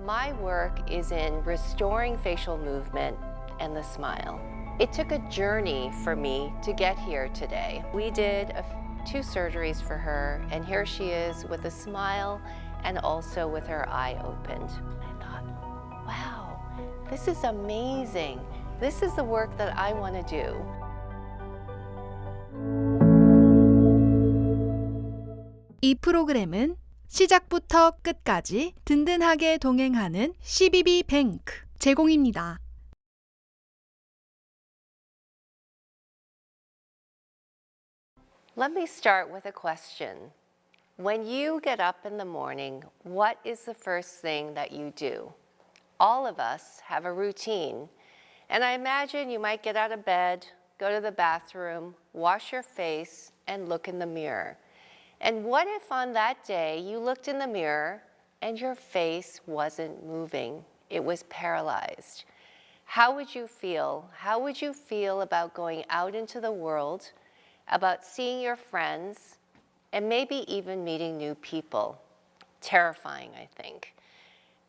My work is in restoring facial movement and the smile. It took a journey for me to get here today. We did two surgeries for her, and here she is with a smile and also with her eye opened. I thought, wow, this is amazing. This is the work that I want to do. 이 프로그램은 시작부터 끝까지 든든하게 동행하는 CBB 뱅크 제공입니다. Let me start with a question. When you get up in the morning, what is the first thing that you do? All of us have a routine. And I imagine you might get out of bed, go to the bathroom, wash your face, and look in the mirror. And what if on that day you looked in the mirror and your face wasn't moving? It was paralyzed. How would you feel? How would you feel about going out into the world, about seeing your friends, and maybe even meeting new people? Terrifying, I think.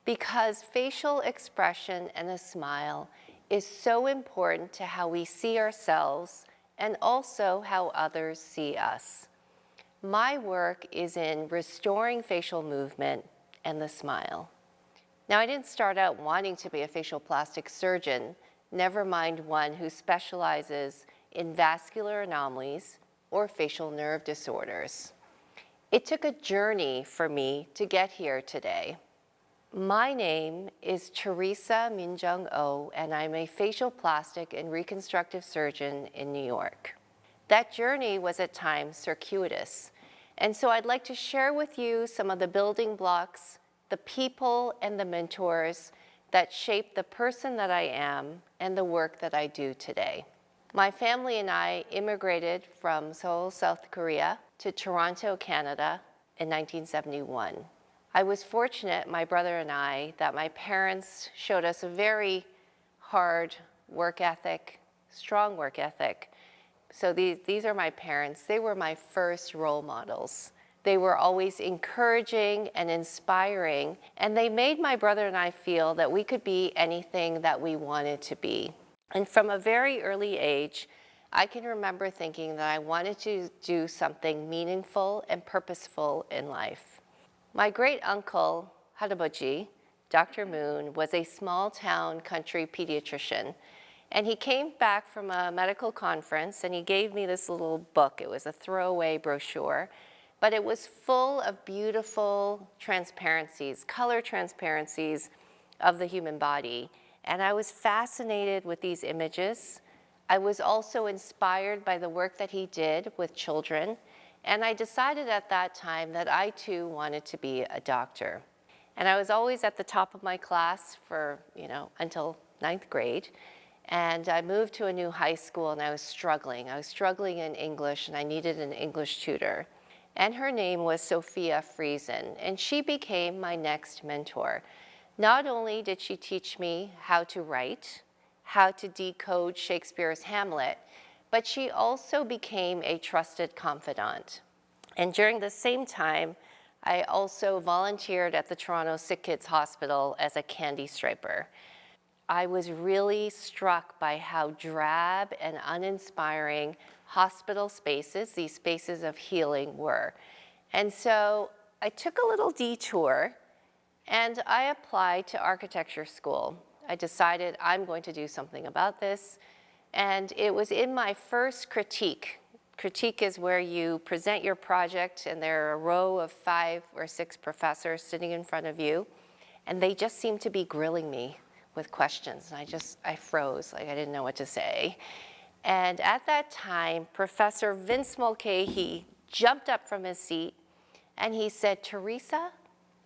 Because facial expression and a smile is so important to how we see ourselves and also how others see us. My work is in restoring facial movement and the smile. Now, I didn't start out wanting to be a facial plastic surgeon, never mind one who specializes in vascular anomalies or facial nerve disorders. It took a journey for me to get here today. My name is Teresa O, and I'm a facial plastic and reconstructive surgeon in New York. That journey was at times circuitous, and so I'd like to share with you some of the building blocks, the people and the mentors that shape the person that I am and the work that I do today. My family and I immigrated from Seoul, South Korea to Toronto, Canada in 1971. I was fortunate, my brother and I, that my parents showed us a very hard work ethic, strong work ethic. So these are my parents. They were my first role models. They were always encouraging and inspiring, and they made my brother and I feel that we could be anything that we wanted to be. And from a very early age, I can remember thinking that I wanted to do something meaningful and purposeful in life. My great uncle, Haraboji, Dr. Moon, was a small town country pediatrician. And he came back from a medical conference and he gave me this little book. It was a throwaway brochure, but it was full of beautiful transparencies, color transparencies of the human body. And I was fascinated with these images. I was also inspired by the work that he did with children. And I decided at that time that I too wanted to be a doctor. And I was always at the top of my class for, until 9th grade. And I moved to a new high school and I was struggling. I was struggling in English and I needed an English tutor. And her name was Sophia Friesen, and she became my next mentor. Not only did she teach me how to write, how to decode Shakespeare's Hamlet, but she also became a trusted confidant. And during the same time, I also volunteered at the Toronto Sick Kids Hospital as a candy striper. I was really struck by how drab and uninspiring hospital spaces, these spaces of healing, were. And so I took a little detour and I applied to architecture school. I decided I'm going to do something about this. And it was in my first critique. Critique is where you present your project and there are a row of 5 or 6 professors sitting in front of you, and they just seemed to be grilling me with questions. And I froze, like I didn't know what to say. And at that time, Professor Vince Mulcahy jumped up from his seat and he said, "Teresa,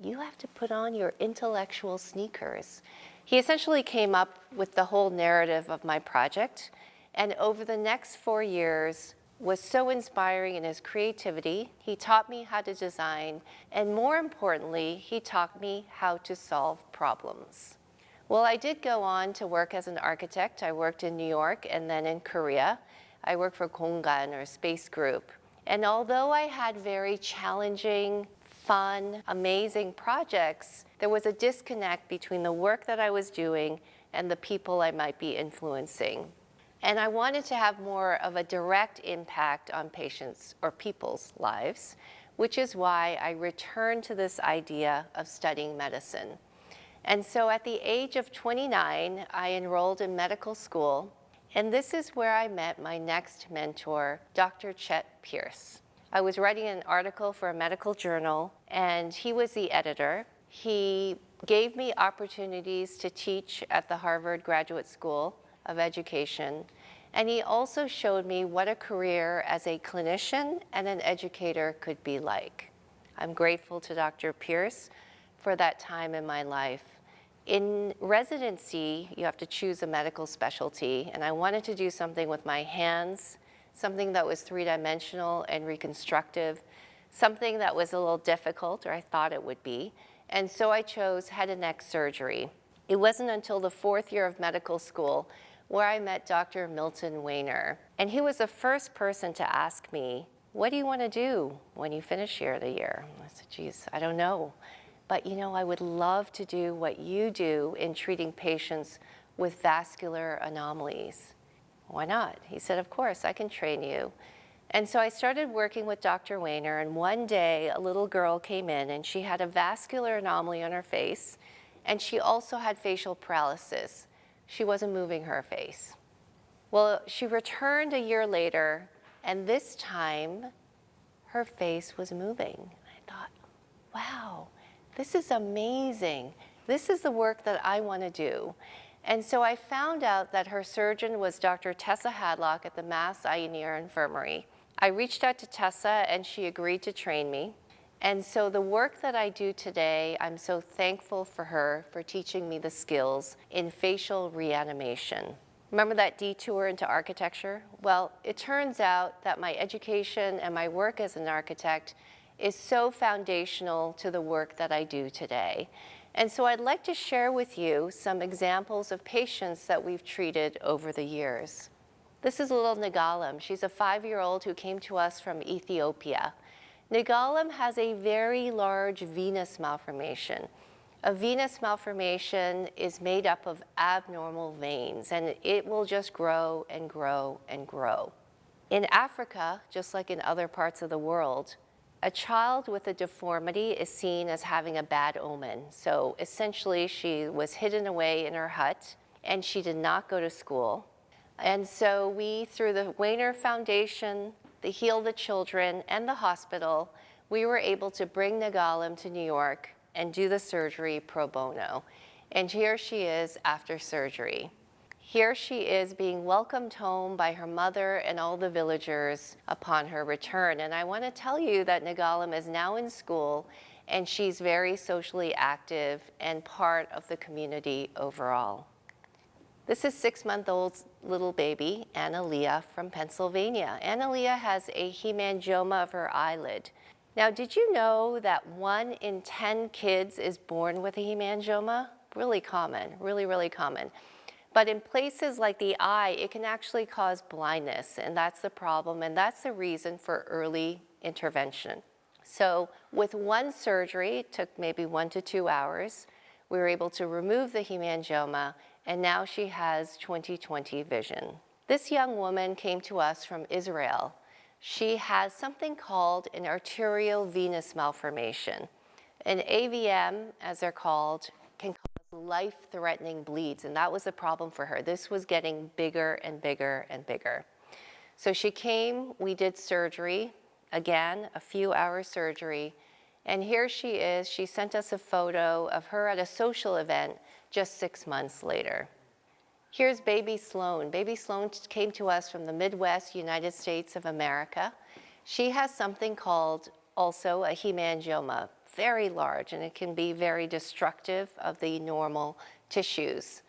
you have to put on your intellectual sneakers." He essentially came up with the whole narrative of my project, and over the next 4 years was so inspiring in his creativity. He taught me how to design, and more importantly, he taught me how to solve problems. Well, I did go on to work as an architect. I worked in New York and then in Korea. I worked for 공간, or Space Group. And although I had very challenging fun, amazing projects, there was a disconnect between the work that I was doing and the people I might be influencing. And I wanted to have more of a direct impact on patients' or people's lives, which is why I returned to this idea of studying medicine. And so at the age of 29, I enrolled in medical school, and this is where I met my next mentor, Dr. Chet Pierce. I was writing an article for a medical journal, and he was the editor. He gave me opportunities to teach at the Harvard Graduate School of Education, and he also showed me what a career as a clinician and an educator could be like. I'm grateful to Dr. Pierce for that time in my life. In residency, you have to choose a medical specialty, and I wanted to do something with my hands, something that was three-dimensional and reconstructive, something that was a little difficult, or I thought it would be, and so I chose head and neck surgery. It wasn't until the fourth year of medical school where I met Dr. Milton Weiner, and he was the first person to ask me, what do you want to do when you finish here the year? I said, geez, I don't know. But you know, I would love to do what you do in treating patients with vascular anomalies. Why not? He said, of course, I can train you. And so I started working with Dr. Weiner, and one day a little girl came in and she had a vascular anomaly on her face, and she also had facial paralysis. She wasn't moving her face. Well, she returned a year later, and this time her face was moving. I thought, wow. This is amazing. This is the work that I want to do. And so I found out that her surgeon was Dr. Tessa Hadlock at the Mass Eye and Ear Infirmary. I reached out to Tessa and she agreed to train me. And so the work that I do today, I'm so thankful for her for teaching me the skills in facial reanimation. Remember that detour into architecture? Well, it turns out that my education and my work as an architect is so foundational to the work that I do today. And so I'd like to share with you some examples of patients that we've treated over the years. This is little Nagalem. She's a 5-year-old who came to us from Ethiopia. Nagalem has a very large venous malformation. A venous malformation is made up of abnormal veins, and it will just grow and grow and grow. In Africa, just like in other parts of the world, a child with a deformity is seen as having a bad omen. So essentially, she was hidden away in her hut, and she did not go to school. And so we, through the Weiner Foundation, the Heal the Children, and the hospital, we were able to bring Nagalem to New York and do the surgery pro bono. And here she is after surgery. Here she is being welcomed home by her mother and all the villagers upon her return. And I want to tell you that Nagalem is now in school, and she's very socially active and part of the community overall. This is 6-month-old little baby, Analia from Pennsylvania. Analia has a hemangioma of her eyelid. Now, did you know that 1 in 10 kids is born with a hemangioma? Really common, really, really common. But in places like the eye, it can actually cause blindness, and that's the problem, and that's the reason for early intervention. So with one surgery, it took maybe 1 to 2 hours, we were able to remove the hemangioma, and now she has 20/20 vision. This young woman came to us from Israel. She has something called an arterial venous malformation. An AVM, as they're called, can cause life-threatening bleeds, and that was the problem for her. This was getting bigger and bigger and bigger. So she came, we did surgery, again, a few hours surgery, and here she is. She sent us a photo of her at a social event just 6 months later. Here's baby Sloan. Baby Sloan came to us from the Midwest United States of America. She has something called also a hemangioma, very large, and it can be very destructive of the normal tissues.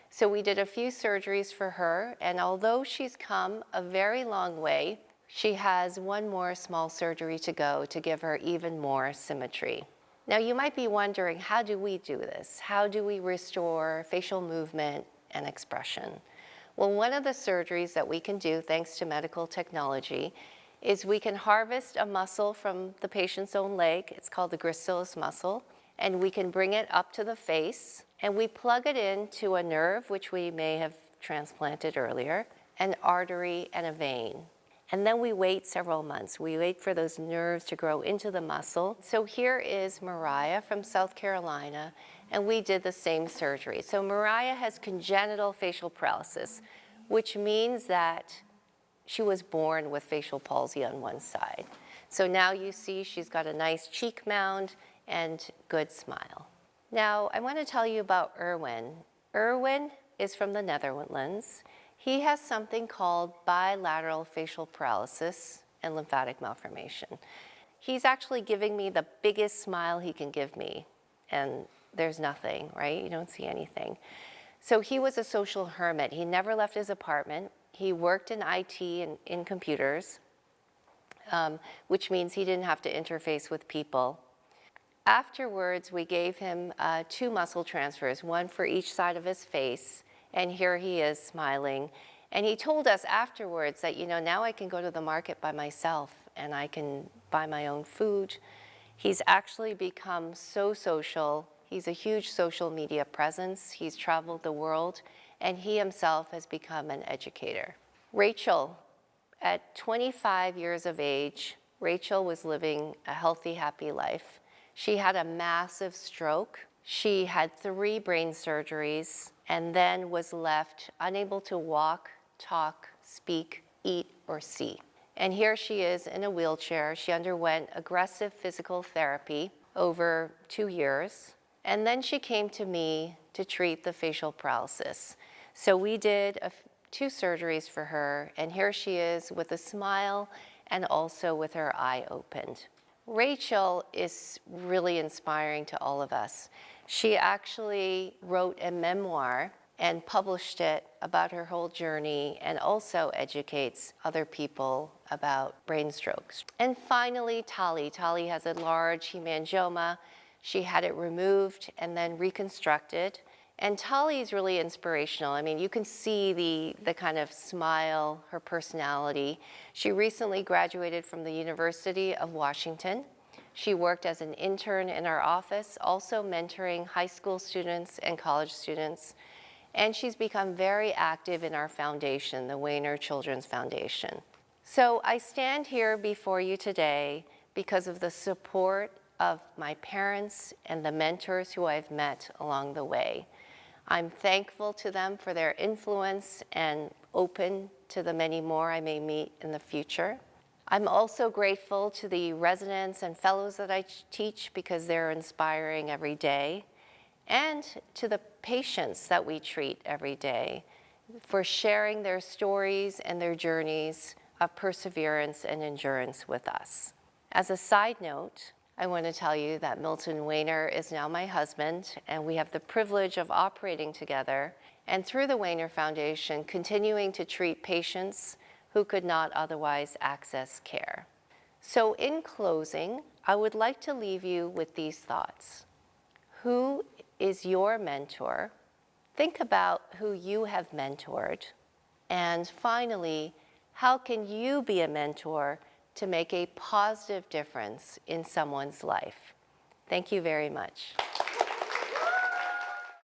So we did a few surgeries for her, and although she's come a very long way, she has one more small surgery to go to give her even more symmetry. Now you might be wondering, how do we do this? How do we restore facial movement and expression? Well, one of the surgeries that we can do, thanks to medical technology, is we can harvest a muscle from the patient's own leg. It's called the gracilis muscle. And we can bring it up to the face. And we plug it into a nerve, which we may have transplanted earlier, an artery, and a vein. And then we wait several months. We wait for those nerves to grow into the muscle. So here is Mariah from South Carolina, and we did the same surgery. So Mariah has congenital facial paralysis, which means that she was born with facial palsy on one side. So now you see she's got a nice cheek mound and good smile. Now I want to tell you about Erwin. Erwin is from the Netherlands. He has something called bilateral facial paralysis and lymphatic malformation. He's actually giving me the biggest smile he can give me, and there's nothing, right? You don't see anything. So he was a social hermit. He never left his apartment. He worked in IT and in computers, which means he didn't have to interface with people. Afterwards, we gave him 2 muscle transfers, one for each side of his face. And here he is smiling. And he told us afterwards that, now I can go to the market by myself and I can buy my own food. He's actually become so social. He's a huge social media presence. He's traveled the world, and he himself has become an educator. Rachel, at 25 years of age, Rachel was living a healthy, happy life. She had a massive stroke. She had 3 brain surgeries and then was left unable to walk, talk, speak, eat, or see. And here she is in a wheelchair. She underwent aggressive physical therapy over 2 years. And then she came to me to treat the facial paralysis. So we did 2 surgeries for her, and here she is with a smile and also with her eye opened. Rachel is really inspiring to all of us. She actually wrote a memoir and published it about her whole journey and also educates other people about brain strokes. And finally, Tali. Tali has a large hemangioma. She had it removed and then reconstructed. And Tali is really inspirational. I mean, you can see the kind of smile, her personality. She recently graduated from the University of Washington. She worked as an intern in our office, also mentoring high school students and college students. And she's become very active in our foundation, the Weiner Children's Foundation. So I stand here before you today because of the support of my parents and the mentors who I've met along the way. I'm thankful to them for their influence and open to the many more I may meet in the future. I'm also grateful to the residents and fellows that I teach because they're inspiring every day, and to the patients that we treat every day for sharing their stories and their journeys of perseverance and endurance with us. As a side note, I want to tell you that Milton Weiner is now my husband, and we have the privilege of operating together and through the Weiner Foundation continuing to treat patients who could not otherwise access care. So in closing, I would like to leave you with these thoughts. Who is your mentor? Think about who you have mentored. And finally, how can you be a mentor to make a positive difference in someone's life? Thank you very much.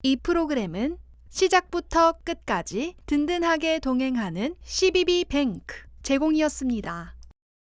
이 프로그램은 시작부터 끝까지 든든하게 동행하는 CBB 뱅크 제공이었습니다.